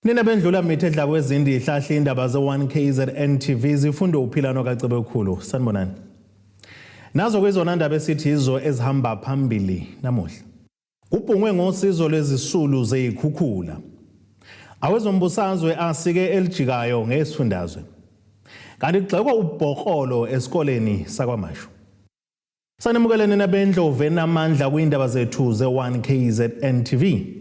Nina bendlula mithedla kwezindi ihlahla indaba ze1 KZN TV zifundo uphilano kaCebekhulu. Sanibonani. Nazo kwezona ndaba esithi izo ezihamba phambili namuhla. Kubhungwe ngosizo lwezisulu zeyikhukhula. Awezombusazwe asike elijikayo ngesifundazwe. Kanti kugxekwa ubhokrolo esikoleni sakwaMashu. Sanemukelene nabendlove enamandla kwindaba zethu ze1 KZN TV.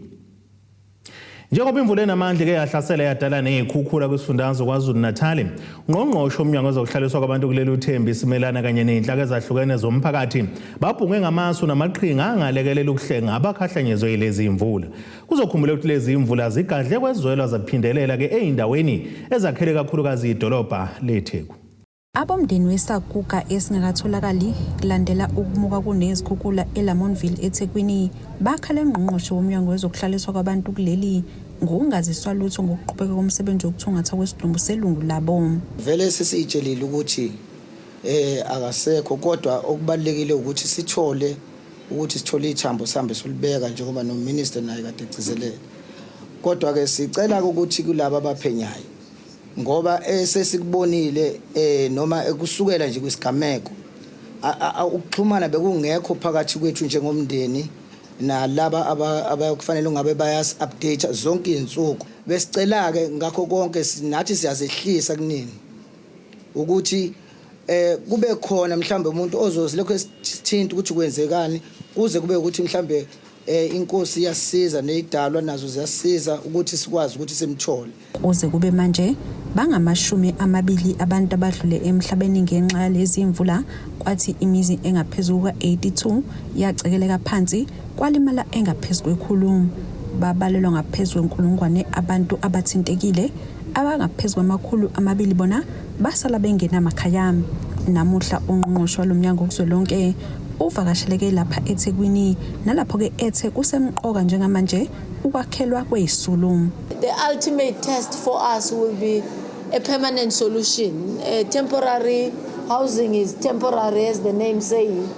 Njengoba imvula enamandla ke yahlasela yadala nezikhukhula kwisifundazwe KwaZulu-Natal, ungqongqoshe omnyango wezokuhlaliswa kwabantu kuleli uThembi Simelana kanye nezinhlaka ezahlukene zomphakathi babhunge ngamasu namaqhinga angalekelela ukuhlenga abakhahlanyezwe yilezi imvula. Kuzokhumbula ukuthi lezi imvula zigadle kwezwelwa zaphindelela ke eindaweni ezakhele kakhulukazi idolobha leTheku. Abomndeni wesaguga esingakatholakali kulandela ukumuka kunezikhukhula eLamontville eThekwini bakhala ngqongqoshe womnyango wezokuhlaliswa kwabantu kuleli ngokungaziswa lutho ngokuqhubeka komsebenzi wokuthungatha kwesidumbu selungu labo. Vele sesitshelile ukuthi akasekho kodwa okubalekile ukuthi sithole ithambo sihambe solibeka njengoba no minister naye kade egcizelele. Kodwa ke sicela ukuthi kulabo abaphenyayo ngoba sesikubonile noma ekusukela nje kwisigameko ukuxhumana bekungekho phakathi kwethu njengomndeni nalaba abakufanele ungabe bayas update zonke izinsuku. Besicela ke ngakho konke nathi siyazehlisa kunini ukuthi kube khona mhlambe umuntu ozozilokho esithinta ukuthi kwenzekani kuze kube ukuthi mhlambe inkosi iyasiza nezidalwa nazo ziyasiza ukuthi sikwazi ukuthi simthole. Kuze kube manje bangamashumi amabili abantu abadlule emhlabeni ngenxa yalezi imvula, kwathi imizi engaphezulu kwa82 yacekeleka phansi, kwalimala engaphezulu kwekhulu. Babalelwa ngaphezulu kwenkulungwane abantu abathintekile, abangaphezulu kwamakhulu bona basala bengenamakhaya. Namuhla ungqongqoshe lomnyango kuzwelonke uvakasheleke lapha eThekwini nalapho ke ethe kusemqoka njengamanje ukwakhelwa kwezisulu. The ultimate test for us will be a permanent solution. Temporary housing is temporary, as the name says,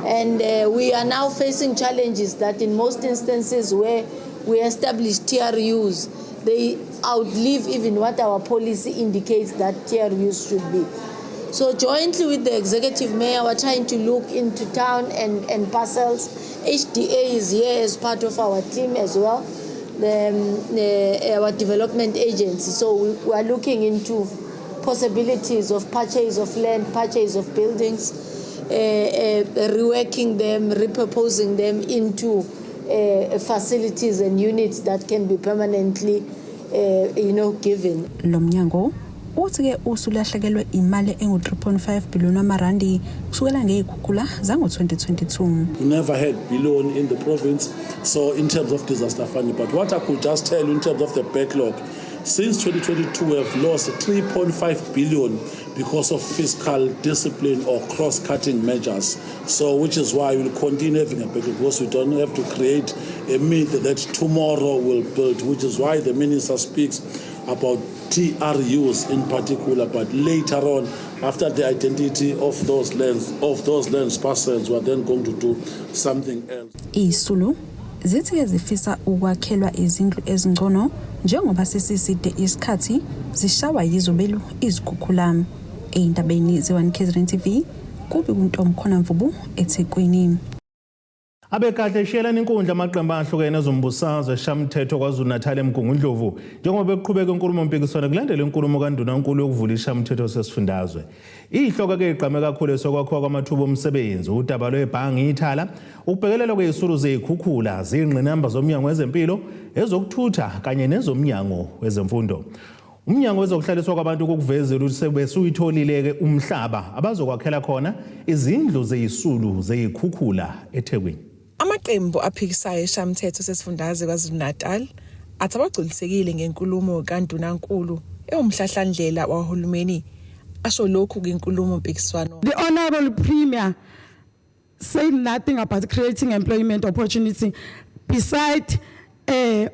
and we are now facing challenges that in most instances where we establish TRUs, they outlive even what our policy indicates that TRUs should be. So jointly with the executive mayor, we're trying to look into town and parcels. HDA is here as part of our team as well, our development agency. So we are looking into possibilities of purchase of land, purchase of buildings, reworking them, repurposing them into facilities and units that can be permanently, given. Lomnyango uthi ke usulahlekelwe imali engu3.5 billion amarandi kusukela ngezikhukhula zango2022. We never had billion in the province, so in terms of disaster funding. But what I could just tell you in terms of the backlog, since 2022 we have lost 3.5 billion because of fiscal discipline or cross-cutting measures. So which is why we'll continue having a backlog, because we don't have to create a myth that tomorrow will build, which is why the minister speaks about TRUs in particular, but later on, after the identity of those lands parcels, we're then going to do something else. Izisulu zithi zifisa ukwakhelwa izindlu ezingcono njengoba sesiside isikhathi zishawa yizobelu izikhukhula. Eindabeni ze1 KZN TV kubi kuntombi khona Mvubu eThekwini. Abekahle shiyelana inkundla amaqembu ahlukene ezombusazwe eshamthetho KwaZulu-Natal eMgungundlovu njengoba beqhubeka inkulumo mpikiswano kulandela inkulumo kaNdunankulu yokuvula ishamthetho sesifundazwe. Ihloko ke iqhame kakhulu esokwakhiwa kwamathuba omsebenzi, udaba lwebhangi ithala, ukubhekelelwa kwezisulu zezikhukhula, izingqinamba zomnyango wezempilo, ezokuthutha kanye nezomnyango wezemfundo. Umnyango wezokuhlaliswa kwabantu ukukuvezela ukuthi sebesuyitholile ke umhlaba abazokwakhela khona izindlu zezisulu zezikhukhula eThekwini. Amaqembu aphikisayo eshamthetho sesifundazwe KwaZulu-Natal athi abagculisekile ngenkulumo kaNdunankulu ewumhlahlandlela wahulumeni asho lokhu kwinkulumo mpikiswano. The Honorable Premier said nothing about creating employment opportunity beside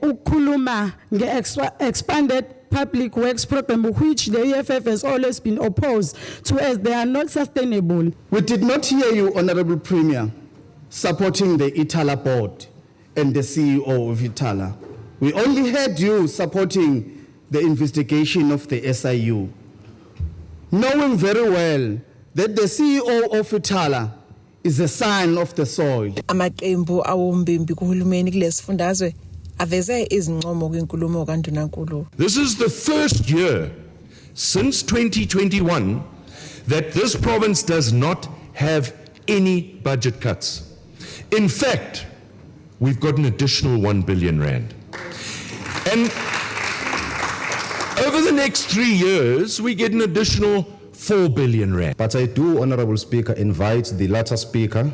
ukukhuluma nge-expanded public works program, which the EFF has always been opposed to as they are not sustainable. We did not hear you, Honorable Premier, supporting the Ithala board and the CEO of Ithala. We only heard you supporting the investigation of the SIU, knowing very well that the CEO of Itala is a son of the soil. Amaqembu awombimbi kuhulumeni kulesifundazwe aveze izincomo kwinkulumo kaNdunankulu. This is the first year since 2021 that this province does not have any budget cuts. In fact, we've got an additional 1 billion rand. And over the next 3 years, we get an additional 4 billion rand. But I do, Honorable Speaker, invite the latter speaker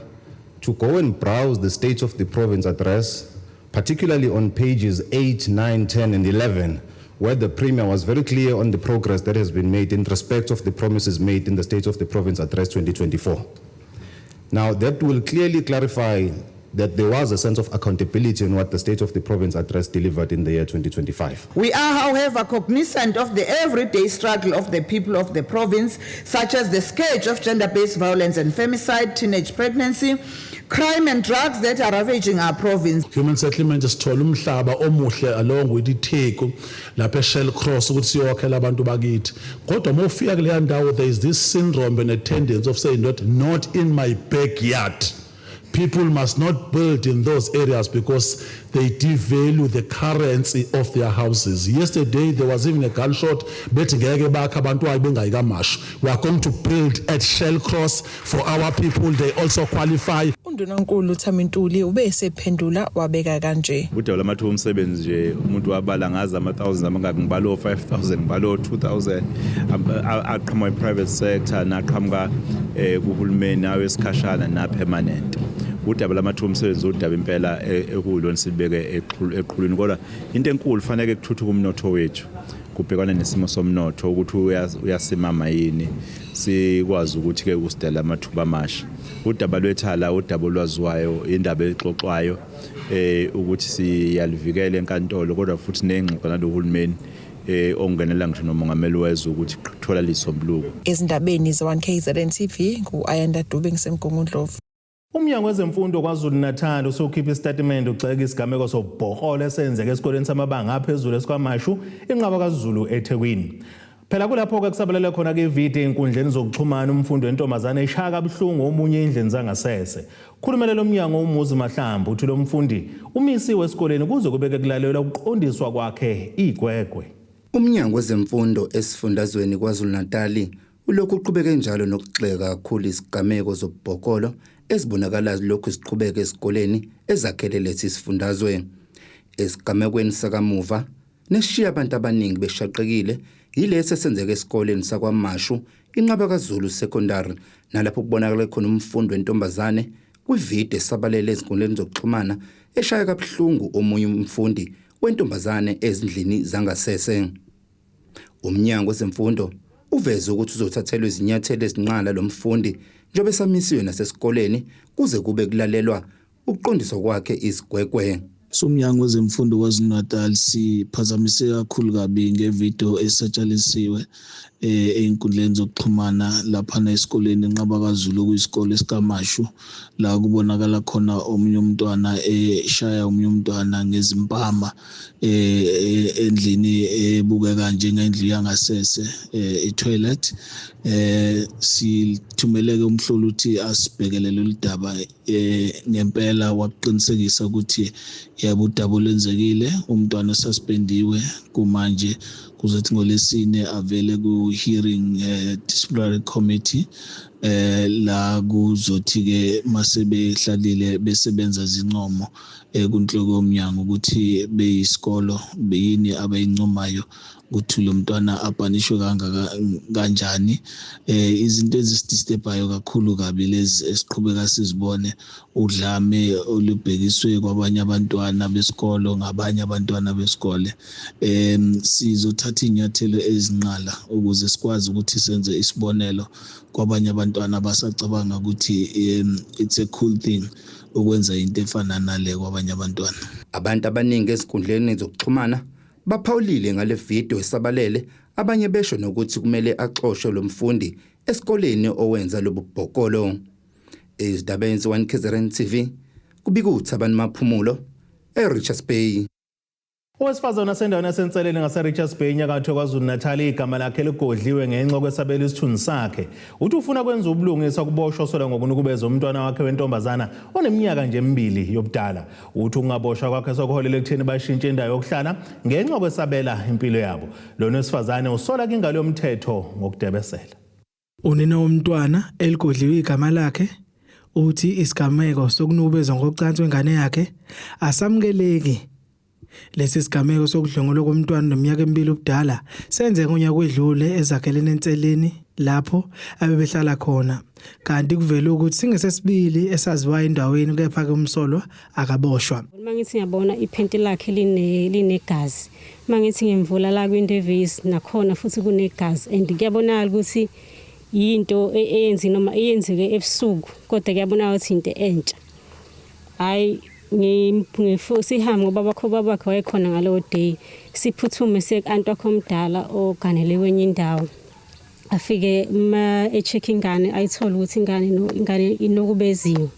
to go and browse the State of the Province address, particularly on pages 8, 9, 10, and 11, where the Premier was very clear on the progress that has been made in respect of the promises made in the State of the Province Address 2024. Now, that will clearly clarify that there was a sense of accountability in what the State of the Province Address delivered in the year 2025. We are, however, cognizant of the everyday struggle of the people of the province, such as the scourge of gender-based violence and femicide, teenage pregnancy, crime and drugs that are ravaging our province. Human settlement is thola umhlaba omuhle along with iTheku lapha Shell Cross ukuthi siyokhela abantu bakithi. Kodwa mawufika kuleya ndawo there is this syndrome and a tendency of saying not in my backyard. People must not build in those areas because they devalue the currency of their houses. Yesterday, there was even a gunshot. We are going to build at Shell Cross for our people. They also qualify. UNdunankulu Thamintuli ubesephendula wabeka kanje. Udaba lamathuba omsebenzi nje umuntu wabala ngazi ama-1000 amangaki ngibalo 5000 ngibalo 2000 aqhamuka i-private sector naqhamuka kuhulumeni awesikhashana na permanent. Udaba lamathuba omsebenzi udaba impela ekulona sibeke eqhulwini kodwa into enkulu fanele ukuthuthuka umnotho wethu kubhekwana nesimo somnotho ukuthi uyasimama yini sikwazi ukuthi ke usidala amathuba amasha. Udaba lwethala udaba olwaziwayo indaba exoxwayo ukuthi siyalivikela enkantolo kodwa futhi nengxoxo nalohulumeni ongenela ngisho nomongameli wezwe ukuthi kuthola lisombuluko. Ezindabeni ze1KZN TV ku-Ayanda Dube ngisemgungundlovu. Umnyango wezemfundo KwaZulu-Natal usokhipha istatimende ugxeka isigameko sobhoholo esenzeke esikoleni samabanga aphezulu esikwaMashu inqaba kaZulu eThekwini. Phela kulapho kusabalele khona ke video enkundleni zokuxhumana umfundo wentombazane eshaya kabuhlungu omunye endlini zangasese. Khulumela lo mnyango uMuzi Mahlambo uthi lo mfundi umisiwe esikoleni kuze kubeke kulalelwa ukuqondiswa kwakhe igwegwe. Umnyango wezemfundo esifundazweni KwaZulu-Natal ulokhu uqhubeke njalo nokugxeka kakhulu isigameko zobhokolo ezibonakala lokhu siqhubeka esikoleni ezakhelele lesi sifundazwe. Esigamekweni sakamuva neshiya abantu abaningi beshaqekile yilesi esenzeke esikoleni sakwaMashu inqaba kaZulu secondary nalapho kubonakala khona umfundi wentombazane kwivideo esabalele ezinkundleni zokuxhumana eshaya kabuhlungu omunye umfundi wentombazane ezindlini zangasese. Umnyango wezemfundo uveze ukuthi uzothathelwa izinyathelo ezinqala lo mfundi njengoba samisiwe nasesikoleni kuze kube kulalelwa ukuqondiswa kwakhe isigwegwe. Umnyango wezemfundo KwaZulu-Natal siphazamise kakhulu kabi ngevideo esatshalisiwe einkundleni zokuxhumana lapha esikoleni enqaba kaZulu kuyisikole esikaMashu la kubonakala khona omunye umntwana eshaya omunye umntwana ngezimpama endlini ebukeka njengendlu yangasese itoilet. Sithumeleke umhlolo uthi asibhekelele ulidaba ngempela waqinisekisa ukuthi yebo udaba olenzekile umntwana suspendiwe kumanje kuzothi ngolesine avele ku hearing disciplinary committee la kuzothi ke masebehlalile besebenza izincomo kunhloko yomnyango ukuthi beyisikolo beyini abayincomayo ukuthi lo mntwana abanishwe kanjani. Izinto ezidisturbayo kakhulu kabi lezi esiqhubeka sizibone udlame olubhekiswe kwabanye abantwana besikolo ngabanye abantwana besikole. Sizothatha inyathelo ezinqala ukuze sikwazi ukuthi senze isibonelo kwabanye abantwana abasacabanga ukuthi it's a cool thing ukwenza into efana nale kwabanye abantwana. Abantu abaningi ezinkundleni zokuxhumana baphawulile ngale video esabalele abanye besho nokuthi kumele axoshwe lo mfundi esikoleni owenza lobu bhokolo. Ezindabeni ze1KZN TV kubika uThabani Maphumulo eRichards Bay. Owesifazana sendaweni yasenseleni ngase-Richards Bay enyakatho KwaZulu-Natal igama lakhe ligodliwe ngenxa yokwesabela isithunzi sakhe. Uthi ufuna kwenza ubulungisa kuboshwa osola ngokunukubeza umntwana wakhe wentombazana oneminyaka nje emibili yobudala. Uthi ungaboshwa kwakhe sokuholela ekutheni bashintshe indawo yokuhlala ngenxa yokwesabela impilo yabo. Lona wesifazane usola ingalo yomthetho ngokudebesela. Unina womntwana eligodliwe igama lakhe uthi isigameko sokunukubeza ngokucansi wengane yakhe asamukeleki. Lesi sigameko sokudlongolwa komntwana neminyaka emibili ubudala senze ngonyaka wedlule ezakhelene enseleni lapho abebehlala khona. Kanti kuvela ukuthi singesesibili esaziwayo endaweni kepha ke umsolwa akaboshwa. Mangithi ngiyabona iphenti lakhe linegazi. Mangithi ngimvula la kwindevisi nakhona futhi kunegazi and kuyabonakala ukuthi yinto eyenzeke ebusuku kodwa kuyabonakala ukuthi into entsha. Hayi sihambe ngoba babakhe wayekhona ngalowo day siphuthume sekanti wakho omdala oganele kwenye indawo afike echeck ingane ayithola ukuthi ingane inokubeziwe.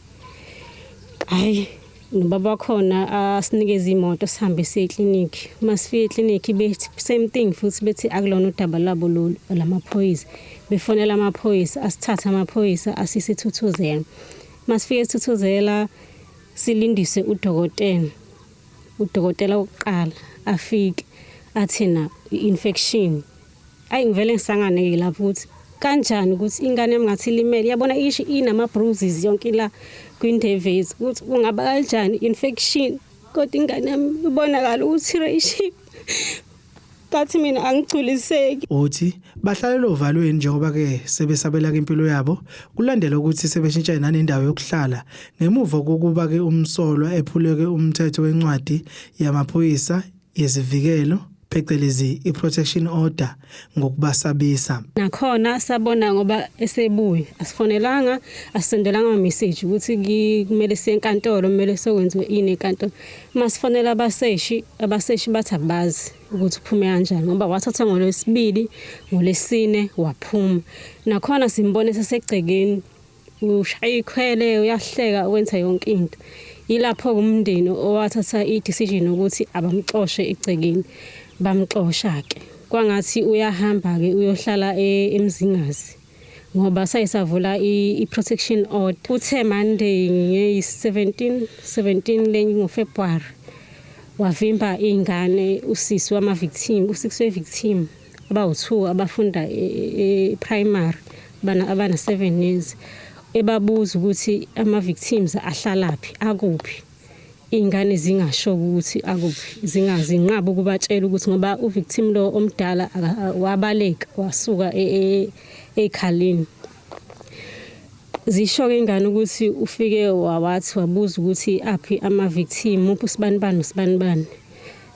Hayi nobaba wakhona asinikeza imoto sihambe siye eclinic. Masifike eclinic bethi same thing futhi bethi akulona udaba labo lamaphoyisa. Befonela amaphoyisa asithatha amaphoyisa asise Thuthuzela. Masifike Thuthuzela silindise udokotela oqala afike athina infection. Ayi ngivele ngisangane lapho ukuthi kanjani ukuthi ingane yami ngathi limele yabona ishi inama bruises yonke la kwindevezi ukuthi ungaba kanjani infection kodwa ingane yami ibonakala ukuthi ratio kathi mina angigculiseki. Uthi bahlalela ovalweni njengoba ke sebesabela impilo yabo kulandela ukuthi sebeshintsha inani indawo yokuhlala ngemuva kokuba ke umsolwa ephuleke umthetho wencwadi yamaphoyisa yezivikelo phecelezi i-protection order ngokubasabisa. Nakhona sabona ngoba esebuye asifonelanga asisendelanga message ukuthi kumele siye enkantolo kumele sokwenziwe ini enkantolo. Masifonela abaseshi bathi abazi ukuthi uphume kanjani ngoba wathatha ngolwesibili ngolesine waphuma. Nakhona simbone sesegcekeni ushaya ikhwele uyahleka wenza yonke into. Yilapho umndeni owathatha i-decision ukuthi abamxoshe egcekeni. Bamxosha ke kwangathi uyahamba ke uyohlala eMzingazi ngoba sayisavula i-protection order uthe Monday nge-17 lenye ngoFebruary wavimba ingane usisi wama victim u6 victim abawu2 abafunda primary abana 7 years ebabuza ukuthi ama victims ahlalaphi akuphi ingane zingasho ukuthi akuphi zingazinqaba ukubatshela ukuthi ngoba uvictim lo omdala wabaleka wasuka ekhaleni. Zisho ke ingane ukuthi ufike wawathi wabuza ukuthi aphi ama victim uphi sibanibani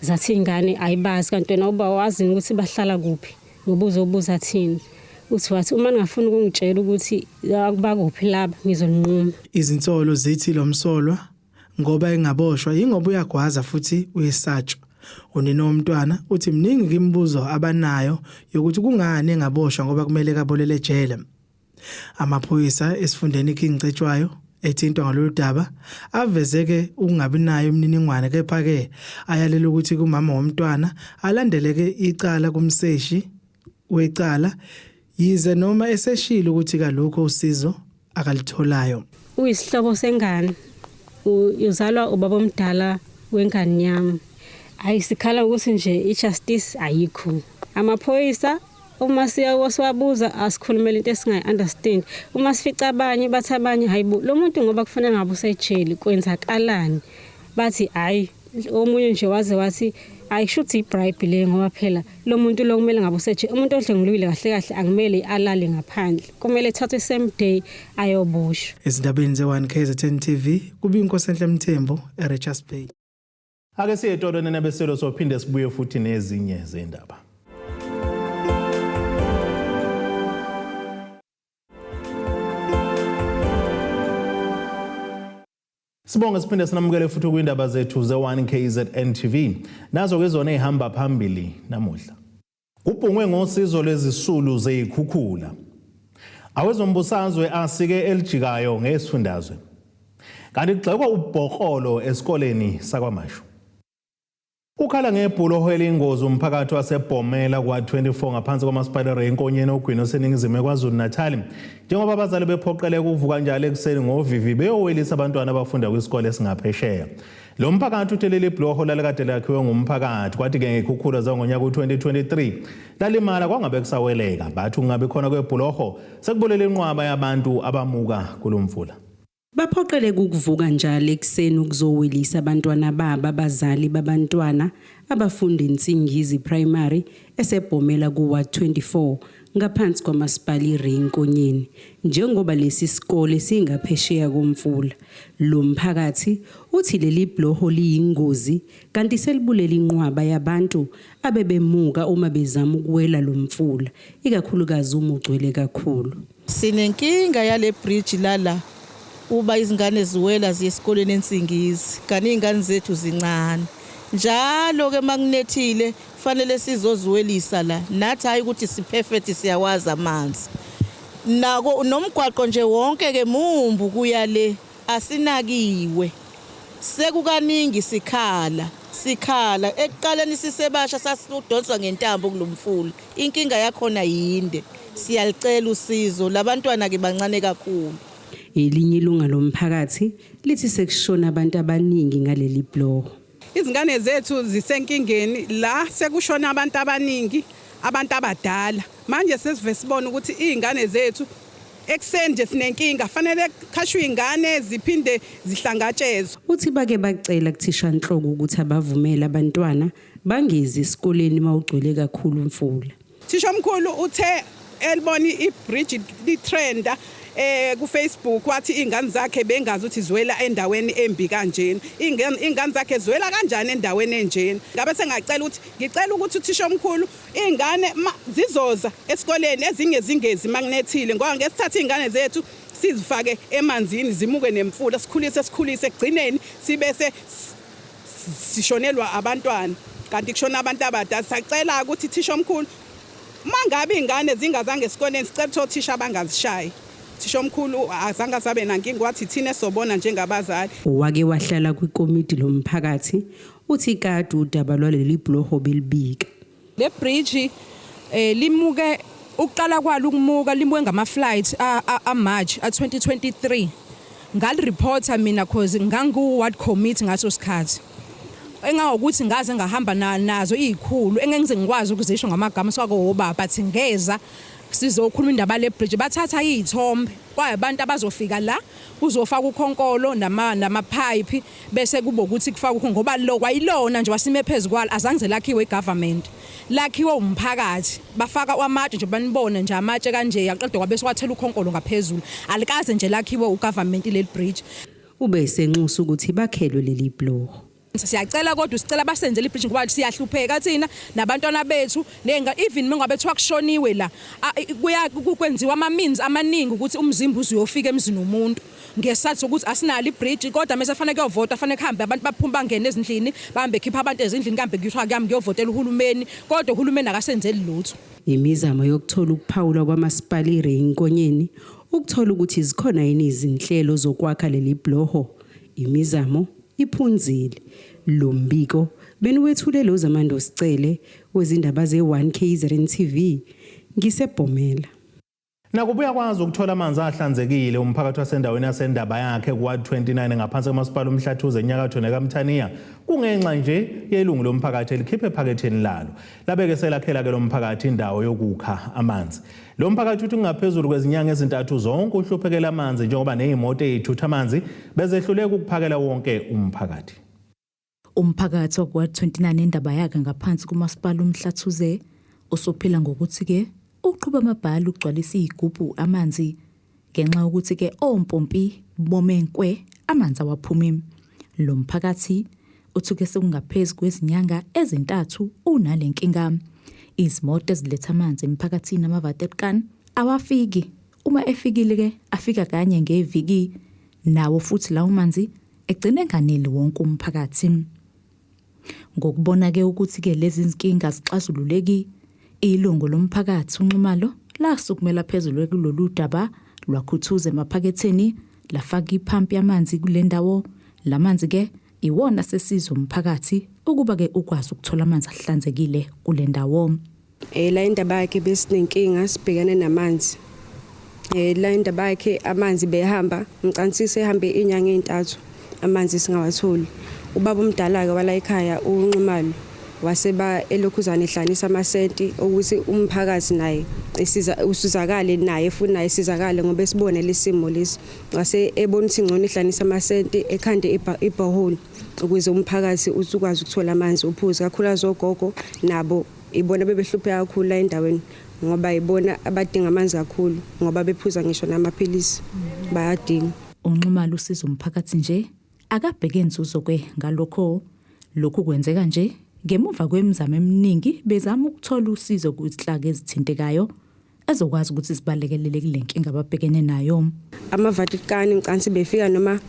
zathi ingane ayibazi kanti wena uba wazi ukuthi bahlala kuphi ngobuzo ubuza thini uthi wathi uma ngingafuna ukungitshela ukuthi akuba kuphi laba ngizolinquma. Izinsolo zithi lo msolwa ngoba engaboshwa ingoba uyagwaza futhi uyesatshwa. Unina womntwana uthi mningi imibuzo abanayo yokuthi kungani engaboshwa ngoba kumele kabolele ejele. Amaphoyisa esifundeni iKingcetshwayo ethintwa ngalolu daba avezeke ukungabi nayo imininingwane kepha ke ayalela ukuthi kumama womntwana alandeleke icala kumseshi wecala yize noma eseshilo ukuthi kalokho usizo akalitholayo. Uyisihlobo sengane uzalwa ubaba omdala wengane yami. Ayisikhala ukuthi nje ijustice ayikho. Amaphoyisa uma siyawabuza asikhulumela into esingayi-understand. Uma sifica abanye bathi abanye hayibo lo muntu ngoba kufanele ngabe usejele kwenzakalani. Bathi hayi omunye nje wathi ayishuthi ibribe le ngoba phela lo muntu lo kumele ngabe usejele. Umuntu odlengulwile kahle akumele alale ngaphandle. Kumele ethathe same day ayoboshwa. Ezindabeni ze1KZN TV kubiNkosi Enhle Mthembu eRichards Bay. Ake siye etolweni nebeselo sophinde sibuye futhi nezinye zendaba. Sibonge siphinde sinamukele futhi kwindaba zethu ze1KZN TV. Nazo ke zona ehamba phambili namuhla. Kubhungwe ngosizo lwezisulu zezikhukhula. Awezombusazwe asike elijikayo ngesifundazwe. Kanti kugxekwa ubhoqolo esikoleni sakwaMashu. Ukhala ngebhuloho elingozi umphakathi wasebhomela kwa-24 ngaphansi kwamasipalari enkonyeni ogwini oseningizimu eKwaZulu-Natal. Njengoba abazali bephoqeleka ukuvuka njalo ekuseni ngovivi beyowelisa abantwana abafunda kwisikole esingaphesheya. Lo mphakathi uthe leli bhuloho lalikade lakhiwe ngumphakathi kwathi-ke ngekhukhula zangonyaka u-2023 lalimala kwangabe kusaweleka. Bathi kungabe khona kwebhuloho sekubolela inqwaba yabantu abamuka kulo mfula. Baphoqeleka ukuvuka njalo ekuseni ukuzowelisa abantwana babo abazali babantwana abafunda iNsingizi Primary esebhomela kuWard 24 ngaphansi kwamasipalari enkonyeni. Njengoba lesi sikole singaphesheya komfula, lo mphakathi uthi leli bhuloho liyingozi kanti selibulela inqwaba yabantu abebemuka uma bezama ukuwela lo mfula, ikakhulukazi uma ugcwele kakhulu. Sinenkinga yale bridge lala. Uba izingane ziwela ziye esikoleni eNsingizi, kanti izingane zethu zincane. Njalo ke makunethile fanele sizoziwelisa la. Nathi hayi ukuthi siperfect siyawazi amanzi. Nako nomgwaqo nje wonke ke mumbu kuyale asinakiwe. Sekukaningi sikhala. Ekuqaleni sisebasha sasidonswa ngentambo kulomfula. Inkinga yakhona yinde. Siyalicela usizo labantwana ke bancane kakhulu. Elinye ilunga lomphakathi lithi sekushona abantu abaningi ngaleli bhuloho. Izingane zethu zisenkingeni la sekushona abantu abaningi, abantu abadala. Manje sesive sibona ukuthi izingane zethu ekseni nje sinenkinga, fanele khashwe izingane ziphinde zihlangatshezwe. Uthi bake bacela kuthisha inhloko ukuthi abavumele abantwana bangezi esikoleni mawugcwele kakhulu umfula. Thisha omkhulu uthe eliboni ibridge litrenda ku Facebook wathi izingane zakhe bengazi ukuthi ziwela endaweni embi kanjeni. Izingane zakhe ziwela kanjani endaweni enjeni. Ngabe sengacela ukuthi ngicela ukuthi uthisha omkhulu izingane zizoza esikoleni ezinye zingezi magnethile ngoba ngesithatha izingane zethu sizifake emanzini zimuke nemfula sikhulise egcineni sibese sishonelwa abantwana kanti kushona abantu abadala. Sacela ukuthi thisha omkhulu mangabe izingane zingazange esikoleni sicela ukuthi othisha abangazishayi. Thisha omkhulu azange sabe nankinga wathi thina sobona njengabazali. Wake wahlala kwikomiti lomphakathi uthi kade udaba lwaleli bhuloho belibika. Le bridge limuke ukuqala kwalo ukumuka limuke ngama flights a March 2023. Ngal reporter mina cause ngangu ward committee ngaso sikhathi. Engawokuthi ngaze ngahamba nazo izikhulu engeke ngikwazi ukuzisho ngamagama swako obaba bathi ngeza sizokhuluma indaba le bridge bathatha izithombe kwabantu abazofika la kuzofaka ukhonkolo nama pipe bese kuba ukuthi kufaka ngoba lo kwayilona nje wasime phezukwalo azange lakhiwe igovernment lakhiwe umphakathi bafaka amatshe nje banibona nje amatshe kanje yaqedwe kwabe swathela ukhonkolo ngaphezulu alikaze nje lakhiwe ugovernment leli bridge ube senxusa ukuthi bakhelwe leli bhuloho. Siyacela kodwa sicela basenzele ibridge ngoba siyahlupheka thina nabantwana bethu even mengabe bethu akushoniwe la kwenziwa ama means amaningi ukuthi umzimba uzuyofika emzini umuntu ngesathu ukuthi asinalo ibridge kodwa mase fanele kuyovota fanele kuhambe abantu baphuma bangena ezindlini bahambe khipha abantu ezindlini kambe kuthiwa kuyami ngiyovotela uhulumeni kodwa uhulumeni akasenzeli lutho. Imizamo yokuthola ukuphawula kwamasipalari enkonyeni ukuthola ukuthi zikhona yini izinhlelo zokwakha leli bhuloho imizamo iphunzile. Lo mbiko beniwethulele uZamando Sicele wezindaba ze1KZN TV ngisebhomela. Nakubuya kwazi ukuthola amanzi ahlanzekile umphakathi wasendaweni yasendaba yakhe kuWard 29 ngaphansi kwamasipala uMhlathuze enyakatho nekamthaniya kungenxa nje yelungu lomphakathi elikhiphe ephaketheni lalo labeke selakhela ke lo mphakathi indawo yokukha amanzi. Lo mphakathi uthi kungaphezulu kwezinyanga ezintathu zonke uhluphekela amanzi njengoba nezimoto ezithutha amanzi bezehluleka ukuphakela wonke umphakathi. Umphakathi wakuWard 29 endaba yakhe ngaphansi kumasipala uMhlathuze usophila ngokuthi ke uqhuba amabhali ugcwalisa izigubhu amanzi ngenxa ukuthi ke ompompi bomenkwe amanzi awaphumi. Lo mphakathi uthuke sekungaphezulu kwezinyanga ezintathu unalenkinga. Izimoto eziletha amanzi emphakathini amavatekani awafiki. Uma efikile ke afika kanye ngeviki nawo futhi lawo manzi egcine nganele wonke umphakathi. Ngokubona ke ukuthi ke lezi zinkinga zixazululeki ilungu lomphakathi uNxumalo lasukumela phezulu kulolu daba lwakhuthuza emaphaketheni lafaka iphampu yamanzi kule ndawo lamanzi ke iwona sesizo umphakathi ukuba ke ukwazi ukuthola amanzi ahlanzekile kule ndawo. La indaba yakhe besinenkinga sibhekane namanzi. La indaba yakhe amanzi behamba ngicanisise ehambe inyanga ezintathu amanzi singawatholi. Ubaba umdala ke wala ekhaya uNxumalo waseba elokhuzana ehlanisa amasenti ukuthi umphakathi naye usizakale naye futhi naye sizakale ngoba sibone lesimo lesi. Wase ebona ukuthi ngcono ehlanisa amasenti ekhande ibhohole ukuze umphakathi usukwazi ukuthola amanzi uphuze kakhulu azogogo nabo ibona bebehlupheka kakhulu la endaweni ngoba ibona abadinga amanzi kakhulu ngoba bephuza ngisho namaphilisi bayadinga. uNxumalo usiza umphakathi nje akabheke inzuzo ngalokho lokhu kwenzeka nje ngemuva kwemizamo eminingi bezama ukuthola usizo kuzinhlaka ezithintekayo ezokwazi ukuthi sibalekelele kule nkinga ababhekene nayo. Ama-Vatican ngicansi befika noma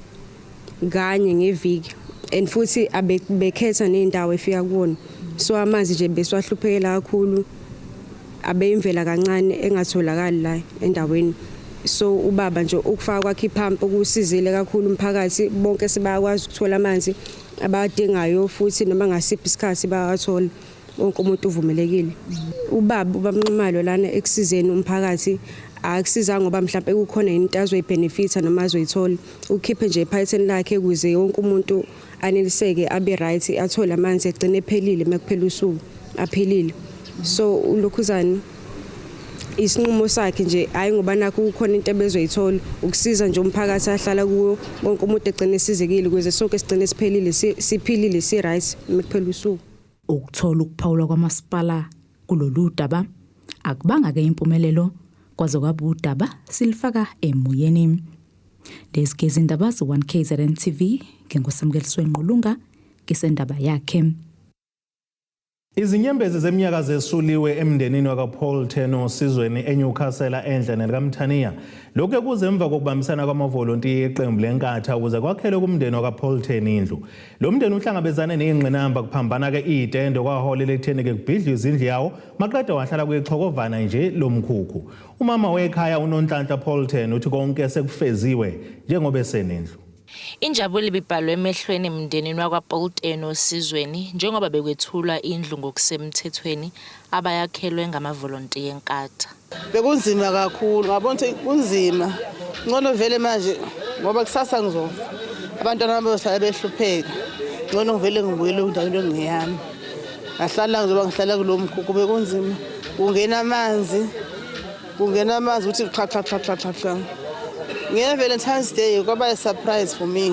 kanye ngeviki and futhi abekhetha nendawo efika kuwona so amanzi nje beswahluphekela kakhulu abeyimvela kancane engatholakali la endaweni. So ubaba nje ukufaka kwakhe iphampu ukusizile kakhulu umphakathi bonke sebakwazi ukuthola amanzi abadingayo futhi noma ngasiphi isikhathi bayathola wonke umuntu uvumelekile. Ubaba ubamnxumalo lana ekusizeni umphakathi akusiza ngoba mhlawumbe kukhona into azoyibenefita noma azoyithola ukhiphe nje iphayitheni lakhe ukuze wonke umuntu aneliseke abe right athole amanzi egcine ephelile mekuphela usuku aphelile. So ulokhuzana isinqumo sakhe nje hayi ngoba nakho kukhona into ebezoyithola ukusiza nje umphakathi ahlala kuwo bonke umuntu egcine esizekile ukuze sonke sigcine siphelile siphilile si right mekuphela usuku. Ukuthola ukuphawula kwamasipala kulolu daba akubanga ke impumelelo kwaze kwaba udaba silifaka emoyeni. Lezi indaba ze1KZN TV ngengosamkeliswe Nqulunga ngisendaba yakhe. Izinyembezi zeminyaka zesuliwe emndenini wakaPaul Teno osizweni eNewcastle endle nelikaMthaniya. Lokho kuzemva kokubambisana kwamavolontiya eqembu lenkatha ukuze kwakhelwe kumndeni wakaPaul Teno indlu. Lo mndeni uhlangabezane nezingqinamba kuphambana ke itende kwaholela ekutheni ke kubhidlwe izindlu yawo maqeda wahlala kuyixhokovana nje lomkhukhu. Umama wekhaya uNonhlanhla Paul Teno uthi konke sekufeziwe njengoba esenendlu. Injabulo ibibhalwe emehlweni emndenini wakwaPaul Teno osizweni njengoba bekwethulwa indlu ngokusemthethweni abayakhelwe ngamavolontiya enkatha. Bekunzima kakhulu ngabona ukuthi kunzima ngcono vele manje ngoba kusasa ngizofa abantwana bami bosala behlupheka ngcono ngivele ngibuyele endaweni engiyami ngahlala ngizoba ngihlala kulomkhukhu bekunzima kungena amanzi ukuthi xha nge-Valentine's Day kwaba surprise for me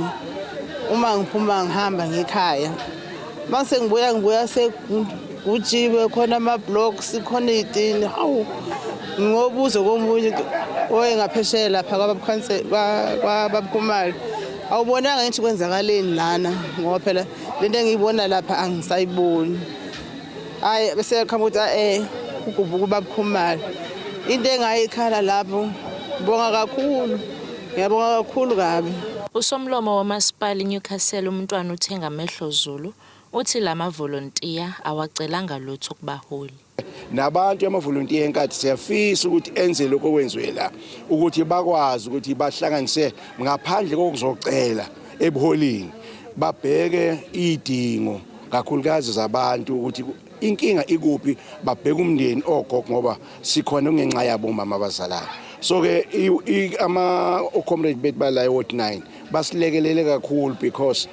uma ngiphuma ngihamba ngekhaya mase ngibuya sekujiwe khona ama-blocks khona izitini hawu ngobuzo komunye oyengaphesheya lapha kwabaphumali awubonanga ngithi kwenzakaleni lana ngoba phela lento engiyibona lapha angisayiboni hayi bese khamba ukuthi ukuvuka babukhumali into engayikhala lapho bonga kakhulu ngiyabonga kakhulu kabi. Usomlomo wamasipala eNewcastle umntwana uthenga amehlo Zulu uthi lamavolontiya awacelanga lutho kubaholi. Nabantu amavolontiya enkathi siyafisa ukuthi enze lokho kwenziwe la ukuthi bakwazi ukuthi bahlanganise ngaphandle kokuzocela ebuholini babheke idingo kakhulukazi zabantu ukuthi inkinga ikuphi babheke umndeni ogogo ngoba sikhona ngenxa yabo mama abazalayo. So ke comrade bethu bala Ward 9 basilekelele kakhulu because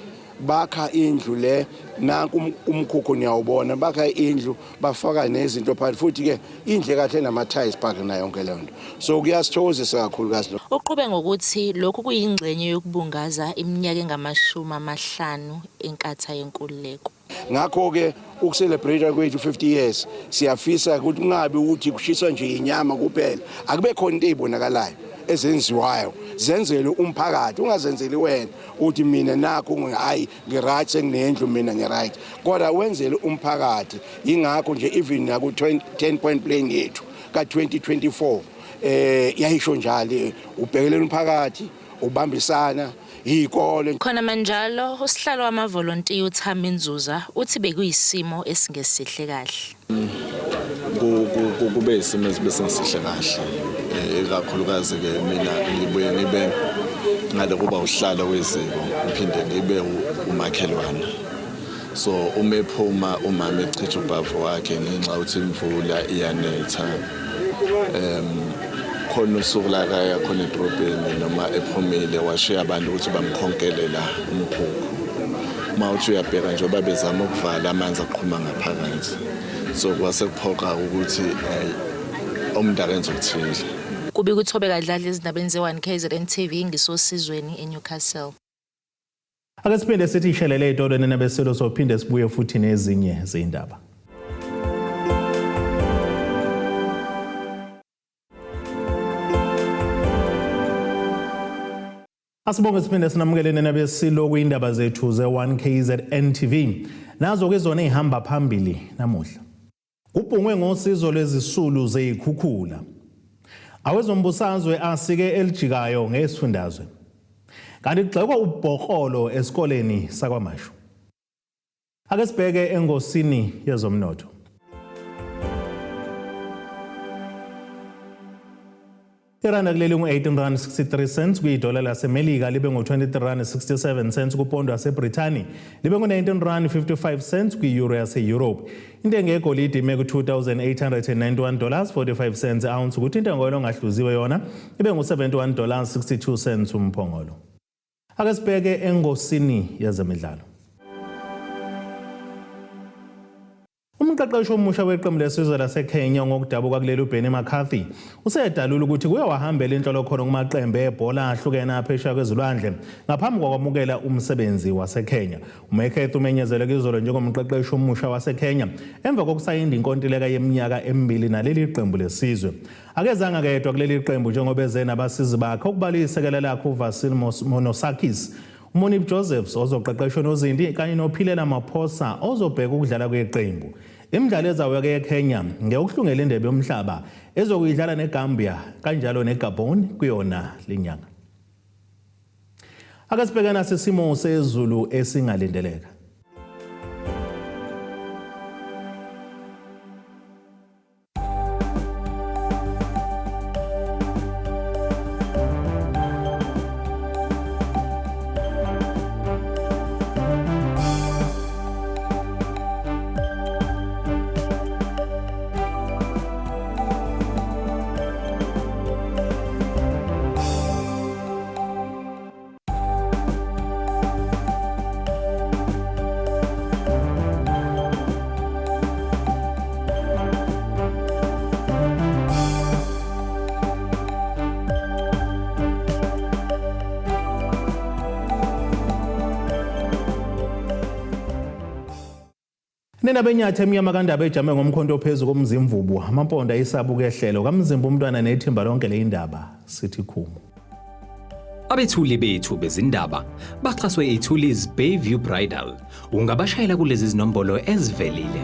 bakha indlu le nanku umkhukhu niyawubona bakha indlu bafaka nezinto phakathi futhi ke indle kahle nama tiles park na yonke le nto so kuyasithokozisa kakhulu kazi lo. Uqhube ngokuthi lokhu kuyingxenye yokubungaza iminyaka engama-50 enkatha yenkululeko. Ngakho ke ukucelebrate kwethu 50 years siyafisa ukuthi kungabi ukuthi kushiswa nje inyama kuphela akube khona into ezibonakalayo ezenziwayo zenzele umphakathi ungazenzeli wena uthi mina nakho hayi ngiright senginendlu mina ngiright kodwa wenzele umphakathi ingakho nje even naku 10 point plan yethu ka 2024 yayisho njalo ubhekelela umphakathi ubambisana ikole khona manjalo usihlalo wamavolontiya uThami Nzuza uthi bekuyisimo esingesihle kahle kube isimo esibesingesihle kahle ikakhulukazi ke mina ngibuye ngibe ngale kuba uhlalo weziko uphinde ngibe umakhelwane so uma ephuma umama echitha ubhavu wakhe ngenxa ukuthi imvula iyanetha khona usuku la kaya khona edrobheni noma ephumile washiya abantu ukuthi bamkhonkele la umkhukhu mawuthi uyabheka njengoba bezama ukuvala amanzi aqhuma ngaphakathi so kwase kuphoqa ukuthi umuntu akenze ukuthile. Kubi kuthobe kadlala izindabeni ze1KZN TV ngisosizweni eNewcastle. Ake siphinde sithi ishelele etolweni nabeselo sophinde sibuye futhi nezinye zindaba. Asibonge siphinde sinamukele nabesilo kuyindaba zethu ze1KZN TV. Nazo ke zona ehamba phambili namuhla. Kubhungwe ngosizo lwezisulu zezikhukhula. Awezombusazwe asike elijikayo ngesifundazwe. Kanti kugxekwa ubhokolo esikoleni sakwaMashu. Ake sibheke engosini yezomnotho. Iranda kuleli ngu-18.63 kuyidola laseMelika libe ngu-23.67 kupondo yaseBrithani libe ngu-19.55 kwi-euro yase-Europe. Intengo yegolide ime ku$2,891.45 ounce kuthi intengo engahluziwe yona ibe ngu-$71.62 umphongolo. Ake sibheke engosini yezemidlalo. Umqeqeshi omusha weqembu lesizwe laseKenya ngokudabuka kuleli uBenny McCarthy usedalula ukuthi kuyawahambela inhlolo khona kumaqembu ebhola ahlukene aphesheya kwezilwandle ngaphambi kokwamukela umsebenzi waseKenya. uMcCarthy umenyezele izolo njengomqeqeshi omusha waseKenya emva kokusayinda inkontileka yeminyaka 2 naleli qembu lesizwe. Akezange akayedwa kuleli qembu njengoba eze nabasizi bakhe okubala isekela lakhe uVasil Monosakis, uMonip Josephs ozoqeqeshwa noZindi kanye noPhilela Maphosa ozobheka ukudlala kweqembu. Imidlalo ezayo eKenya ngekuhlungela indebe yomhlaba ezokuyidlala neGambia kanjalo neGabon kuyona lenyanga. Ake sibheke nasesimo sezulu esingalindeleka. Nena benyathe emnyama kandaba ejame ngomkhonto ophezulu komzimvubu amamponda isabuke ehlelo kamzimba umntwana nethimba lonke leindaba sithi khumo. Abethuli bethu bezindaba baxhaswe eThuli's Bayview Bridal. Ungabashayela kulezi zinombolo ezivelile.